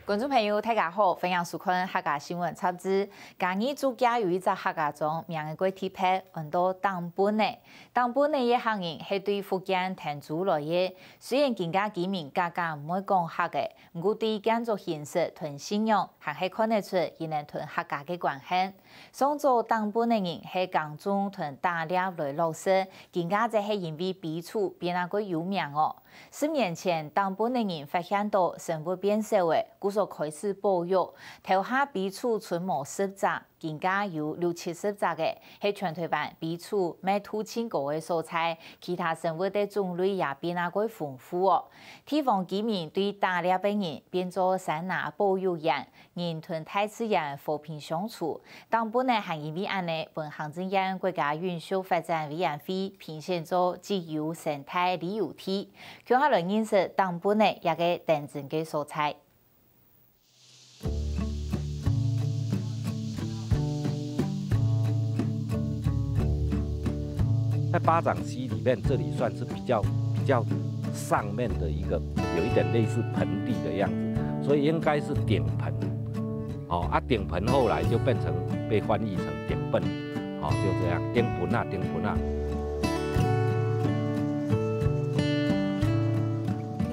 观众朋友，大家好，欢迎收看客家新闻插枝。今日主家有一只客家庄名个铁牌，很多当本的。当本的嘅行人系对福建田主来嘅，虽然更加居民家家唔会讲客嘅，不过对建筑形式同信仰，还系看得出伊能同客家嘅关系。上做当本的人系江中同大寮来落实，更加就系因为彼此变那个有名哦。10年前，当本的人发现到生活变少嘅，故所开始保育，头下彼此存冇10只，更加有60、70只嘅，系全台湾彼此卖土青高嘅蔬菜，其他生活的种类也变那个丰富哦。地方居民对大寮的人变做山拿保育人，人同大自然和平相处。当本呢，还因为安尼，本行政院国家运输发展委员会评选做自由生态旅游体。叫下来认识当本的一个特征嘅蔬菜。在巴掌溪里面，这里算是比较上面的一个，有一点类似盆地的样子，所以应该是顶盆。哦啊，顶盆后来就变成被翻译成顶泵，哦就这样，顶盆啊，顶盆啊。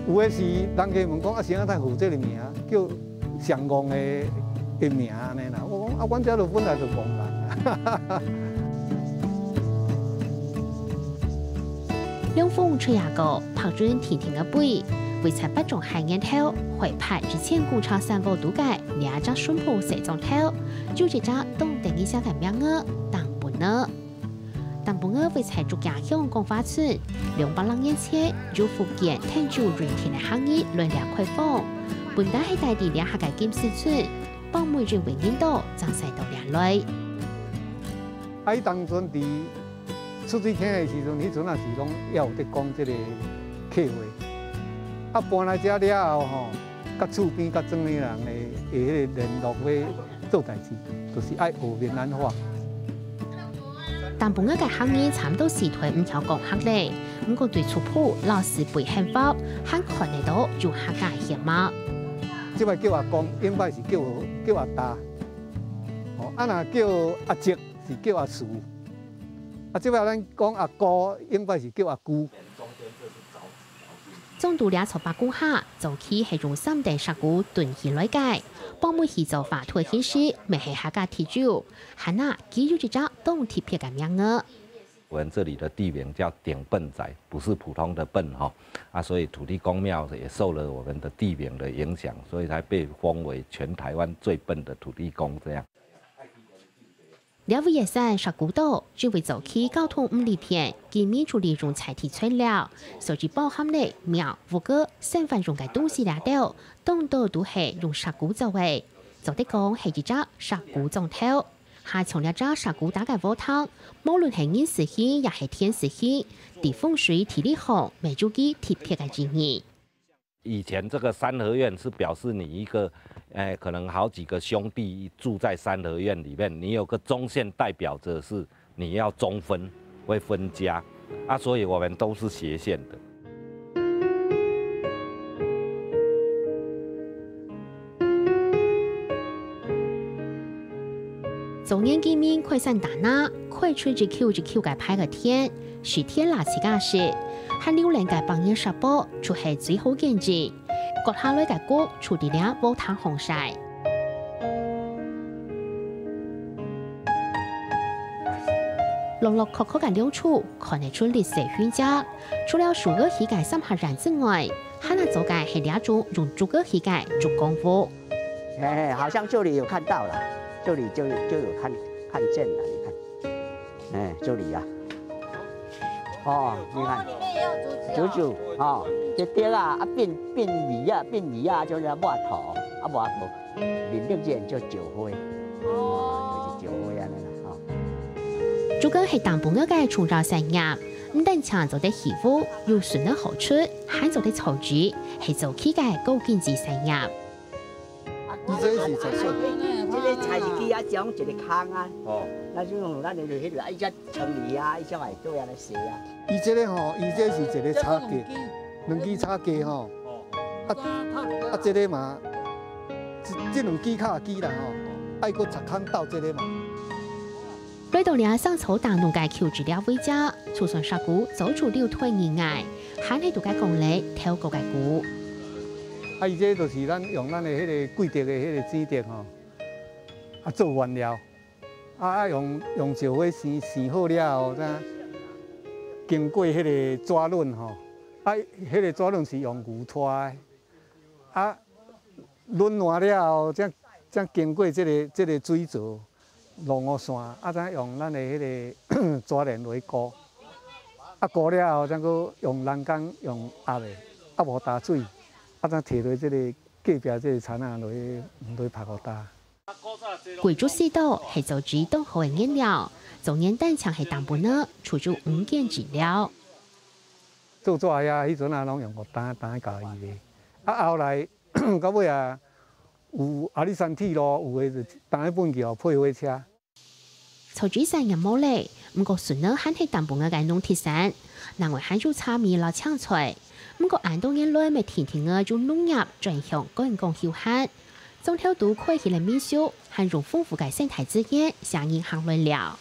有的是人家问讲啊，谁啊，太负这个名，叫上戆的名安尼啦。我讲啊，阮遮就本来就戆啦。两峰吹牙膏，拍准甜甜的背，为才8种海烟头，会拍之前古潮3个度解，2只顺坡4种头，就这只东定一下嘅名额，当本呢。当本为才逐家乡讲法村，200人眼前，就福建天主人田的行业轮流开放，本地系大地2客家金丝村，帮每人为领导，张晒到2类。啊，伊当阵伫出水坑的时阵，迄阵也是拢也有伫讲即个客话。啊，搬来遮了后吼，甲厝边甲庄里人的迄个联络要做代志，就是爱学闽南话。但本嘅行业差唔多时台唔条讲客咧，不过对族谱老师背幸福，很看得到就客家血嘛。即摆叫阿公，应该是叫阿大，哦，啊若叫阿叔是叫阿叔，啊，即摆咱讲阿哥，应该是叫阿姑。种度2撮8股下，早期系用3地石鼓炖起来解，帮每起做法推显示，未系客家铁酒，还那基有一只东铁片嘅名额。我们这里的地名叫顶泵仔，不是普通的泵哈啊，所以土地公庙也受了我们的地名的影响，所以才被封为全台湾最笨的土地公这样。了解野山石鼓岛，就为早期交通唔利便，居民处理用材体材料，所以包含咧苗、五个身份用嘅东西来掉，当到都系用石鼓作为。就得讲系一只石鼓种头，下从了只石鼓打嘅火汤，无论系人事兴也系天事兴，地风水体力好，未足机贴片嘅建议。以前这个三合院是表示你一个，可能好几个兄弟住在三合院里面，你有个中线代表着是你要中分，会分家，啊，所以我们都是斜线的。中年居民快散打那，快吹一口嘅拍个天，是天垃圾架势。喺榴莲嘅帮嘢沙波，就系最好見證。割下來嘅谷，處理了無糖紅曬。落落確確嘅兩處，看得出歷史痕跡。除了數個乞丐三下人之外，還能做嘅係兩種用逐個乞丐做功夫。好像這裡有看到了，這裡就有看見了，你看，這裡啊。哦，你看，煮哦，一啲啊，變味啊，就是抹頭，啊抹無，面頂只叫酒灰，就是酒灰啊，哦。如果係當本嘅創造產業，唔但搶做啲媳婦，又順得好出，還做啲草煮，係做起嘅高經濟產業。伊這是做啥？這個菜是起啊，種一個坑啊，哦，那就用咱就迄個一隻청梨啊，一隻來做安尼寫啊。伊這個吼，伊這是一個炒雞，兩支炒雞吼，啊，這個嘛，这两支卡机啦吼，爱搁插空斗这个嘛。来到了上草大农界求治疗位家，出算杀股早出六退人爱，喊起度界公里挑个界股。啊，伊这就是咱用咱的迄个贵德的迄个剪竹吼，啊做原料，用石灰生好了后，再经过迄个抓轮吼，迄个抓轮是用牛拖的，轮完了后，再经过这个水槽。弄好线，再用咱的迄个抓链来箍，箍了后，再搁用栏杆用压的，无打水，再摕落这个隔壁这个田啊来拍互打。贵州四岛系做主动好的原料，做年蛋墙系淡薄呢，出租5件资料。做纸呀，迄阵啊拢用木担教伊的，后来到尾啊。有阿里山铁路有的就当一本叫配火车。草主山人冇嚟，不過船呢喊起淡薄嘅農鐵山，難為喊住差米攞搶菜。不過按到年來咪天天嘅做農業轉向乾工休閒，中條都開起嚟民宿，喊用豐富嘅生態資源相應行來了。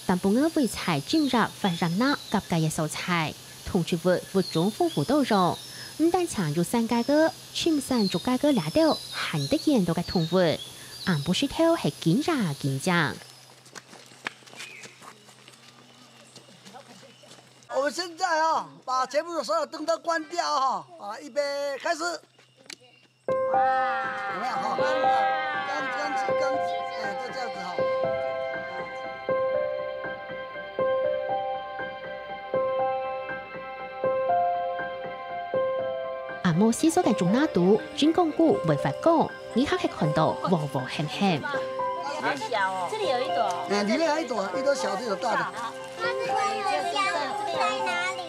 淡薄嘅為菜進入發熱鬧夾嘅嘅蔬菜，同住物種豐富多樣。唔但搶住山街個，全山逐街個掠到，很得見到嘅動物，俺不是條係緊張緊張。我們現在啊，把全部的所有燈都關掉哈，預備開始。哇！有沒有哈？剛，哎，就這樣子哈。阿冇思索嘅中那度，專講古違法講，你還可以看到黃黃黑黑。好小哦，這裡有一朵。哎，裡面還有一朵小的，一朵大的。它是在哪裡？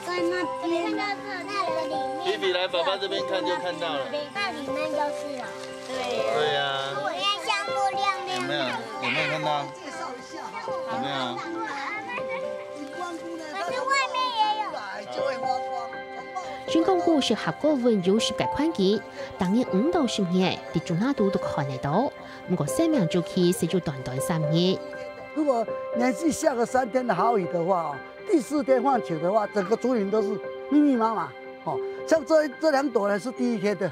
在那邊，那個裡面。皮皮來爸爸這邊看就看到了。那裡面就是了。對呀。我也像不亮亮。有沒有看到？介紹一下哈。有沒有？可是外面也有。就會發光。專講古是合國文有10個環節，當年5到10年，啲中那度都看得到。不過生命週期是就短3日。如果連續下個3天的好雨的話，第4天放晴的話，整個竹林都是密密麻麻。哦，像這2朵呢是第1天的，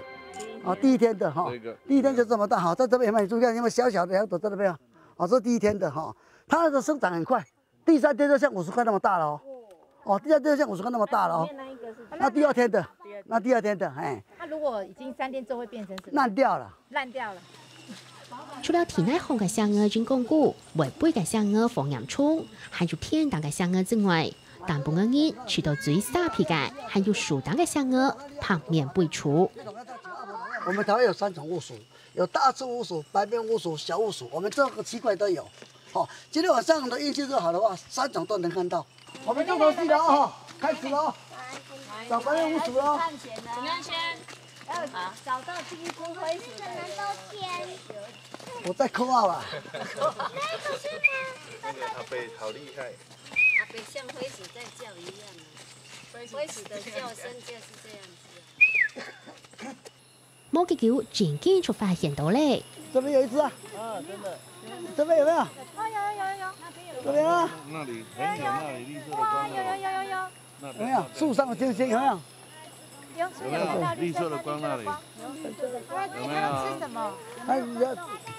第1天的哈，第1天就這麼大哈，在這邊有沒有注意看？有沒有小小的2朵在那邊？哦，這第1天的哈，它的生長很快，第3天就像50塊那麼大了哦。哦，第2天就像50塊那麼大了哦。那第2天的，哎。那如果已經3天之後會變成什麼？爛掉了。除了體內紅嘅香鵝專講古，違背嘅香鵝防鹽蟲，還有天然嘅香鵝之外，淡薄嘅人吃到最沙皮嘅，還有樹蛋嘅香鵝旁面背除。我們台灣有3種烏鼠，有大隻烏鼠、白邊烏鼠、小烏鼠，我們這個7塊都有。好，今天晚上的運氣就好的話，3種都能看到。我們重頭戲了啊，開始了，找白邊烏鼠了。怎麼樣先？找到第一隻灰鼠的人都先。我在扣號了。那個是嗎？阿北好厲害。阿北像灰鼠在叫一樣啊，灰鼠的叫聲就是這樣子啊。冇幾久，漸漸就發現到咧。這邊有一隻啊。真的。這邊有沒有？哦，有。這邊啊。那裡很有，那裡綠色的光。有。有沒有？樹上的星星有沒有？有綠色的光那裡。有沒有？吃什麼？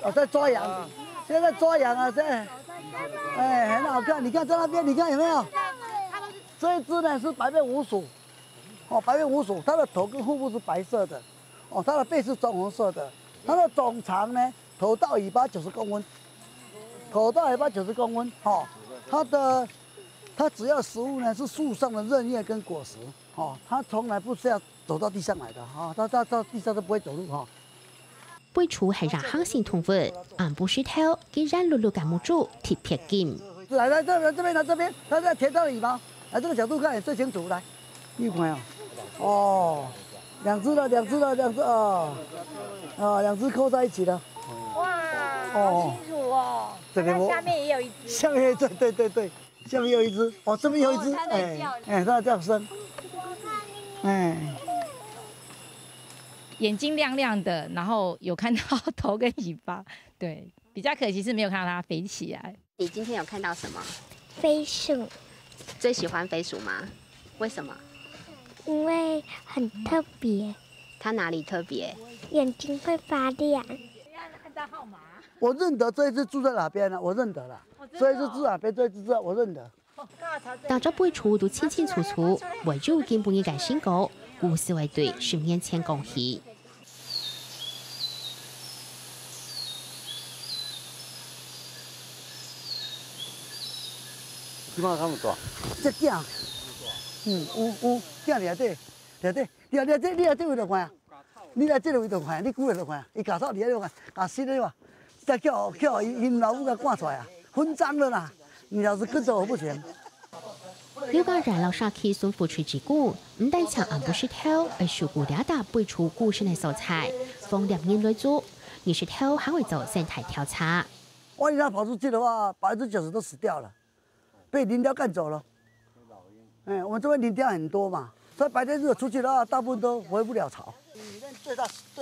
我在抓羊，現在在抓羊啊，哎，很好看。你看在那邊，你看有沒有？這一隻呢是白面鼯鼠，哦，白面鼯鼠，它的頭跟腹部是白色的，哦，它的背是棕紅色的，它的總長呢，頭到尾巴90公分，頭到尾巴90公分，哦，它主要食物呢是樹上的嫩葉跟果實，哦，它從來不是要走到地上來的，哈，它到地上都不會走路，哈。背除係讓行性動物，俺不是頭，給人碌碌感冒住貼撇筋。來這邊，它在田到尾巴，來這個角度看也最清楚，來，你看啊，哦，兩隻哦，啊，兩隻扣在一起了。哇，好清楚哦。這邊下面也有一隻。下面對，下面有一隻，哦，這邊有一隻，它的叫聲，哎。眼睛亮亮的，然后有看到头跟尾巴。对，比较可惜是没有看到它飞起来。你今天有看到什么？飞鼠。最喜欢飞鼠吗？为什么？因为很特别。它哪里特别？眼睛会发亮。按照号码。我认得这一只住在哪边了，我认得了。这一只住哪边，这一只我认得。大家背出都清清楚楚，为咗根本嘅解信稿，故事为对是面前恭喜。即马看唔大，这囝，有囝里底，你来这位就看啊，你来这位就看，你几个就看，伊家草里头看，家死了嘛，再叫因老母给赶出来啊，混脏了啦，你要是跟着我不行。了解燃料沙期孙付出之故，唔但抢俺不是偷，而是古嗲打背出故事的素材，放2年来做，你是偷还会做生态调查。万一它跑出去的话，90%都死掉了，被林雕干走了。我们这边林雕很多嘛，所以白天如果出去的话，大部分都回不了巢。最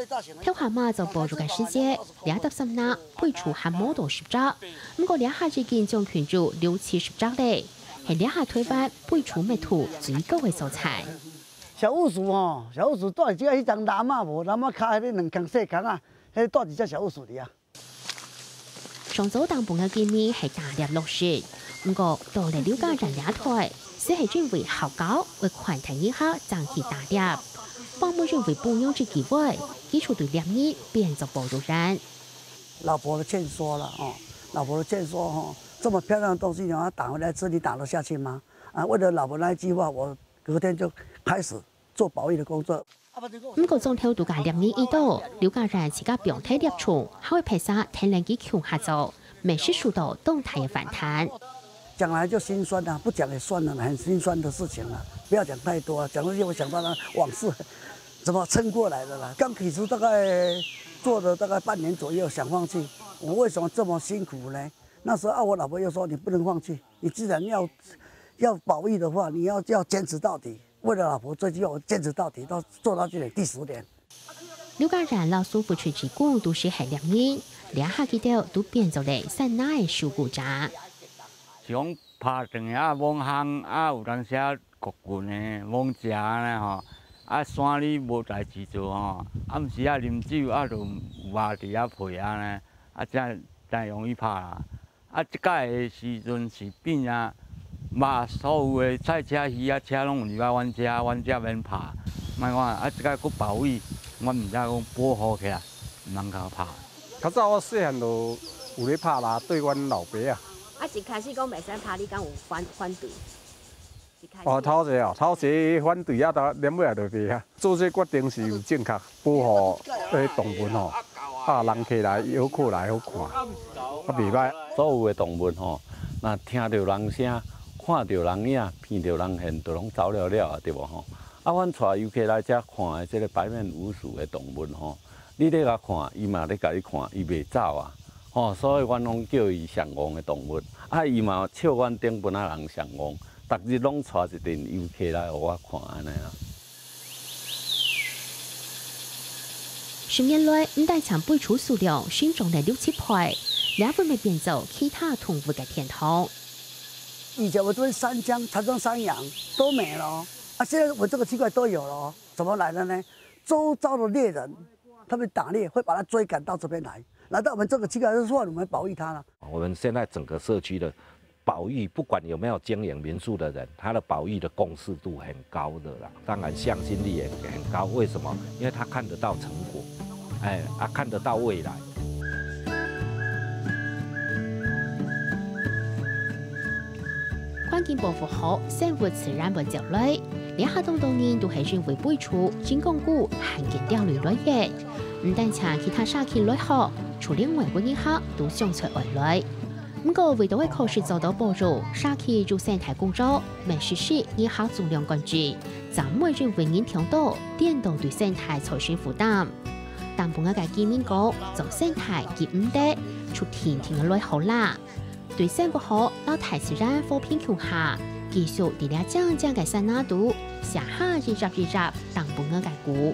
大型的。偷蛤蟆就步入嘅世界，210拿背出还冇到10只，不過2下已經將群主60-70只嘞。係2下推翻背出密圖最高嘅素材。小鼯鼠哦，小鼯鼠到底只迄張藍馬無，藍馬卡迄2孔細孔啊，迄到底只小鼯鼠哩啊。上早當半嘅見面係大粒落雪，不過到嚟了解人2台，只係認為好高，會環睇一下爭起大粒，幫冇認為不用之機會，基礎對2年變做步入人。老婆的欠說了哦，老婆的欠說哦。这么漂亮的东西，你要打回来吃，你打得下去吗？为了老婆那一句话，我隔天就开始做保育的工作。不過中頭度假2年一度，了解人自家表態立場，還會拍攝天然嘅強下做，美食速度動態嘅反彈。講來就心酸啊，不講也算了，很心酸的事情了，不要講太多啊，講這些我想到那往事，怎麼撐過來的啦？剛起初大概做了大概半年左右，想放棄，我為什麼這麼辛苦呢？那時候我老婆又說：“你不能放棄，你既然要保育的話，你要堅持到底。”為了老婆，最起碼我堅持到底，到做到今年第10年。了解人老蘇付出之功都是係2年，2下幾條都變做嚟山那嘅受雇者。像爬長啊、網行啊，有當時啊國棍嘅網食咧吼，啊山裡無代志做吼，啊毋是啊啉酒啊就活佇啊陪啊咧，啊真容易拍啦。啊，即屆的時陣是變啊，嘛所有的賽車魚啊車攏有入來阮遮免拍，莫看啊，即屆佫保育，阮毋知講保護起來，毋通甲拍。較早我細漢就有咧拍啦，對阮老爸啊。啊，一開始講袂使拍，你敢有反對？哦，頭一反對啊，連尾也就袂啊。做這決定是有正確，保護誒動物吼，啊人客來遊客來好看，啊袂歹。所有的動物吼，那聽到人聲、看到人影、聞到人現，就攏走了了啊，對無吼？啊，阮帶遊客來遮看的這個白面鼯鼠的動物吼，你咧甲看，伊嘛咧甲你看，伊袂走啊，吼，所以阮攏叫伊上戇的動物。啊，伊嘛笑阮頂本仔人上戇，逐日攏帶一陣遊客來互我看安尼啊。10年來，唔但搶背出數量新種的6-7倍。2分未變做其他動物嘅天堂。以前我這邊山羌、長江山羊都沒了，啊，現在我這個區塊都有了，怎麼來的呢？周遭的獵人，他們打獵會把它追趕到這邊來到我們這個區塊，就說我們保育它了。我們現在整個社區的保育，不管有沒有經營民宿的人，他的保育的共識度很高的啦，當然向心力也很高。為什麼？因為他看得到成果，看得到未來。環境保護好，生活自然不焦慮。2下多年都係認為背出金剛菇罕見釣魚類嘅，唔但搶其他沙期類好，除另外嗰一下都想出外來。不過為到嘅考試做到保住沙期做生態工作，未實施2下重量關注，就唔會認為影響到電動對生態造成負擔。但半個見面講做生態結唔得，出甜嘅類好啦。對生活好，老大自然普遍強下，繼續地兩將嘅山那度，下下日當半個解估。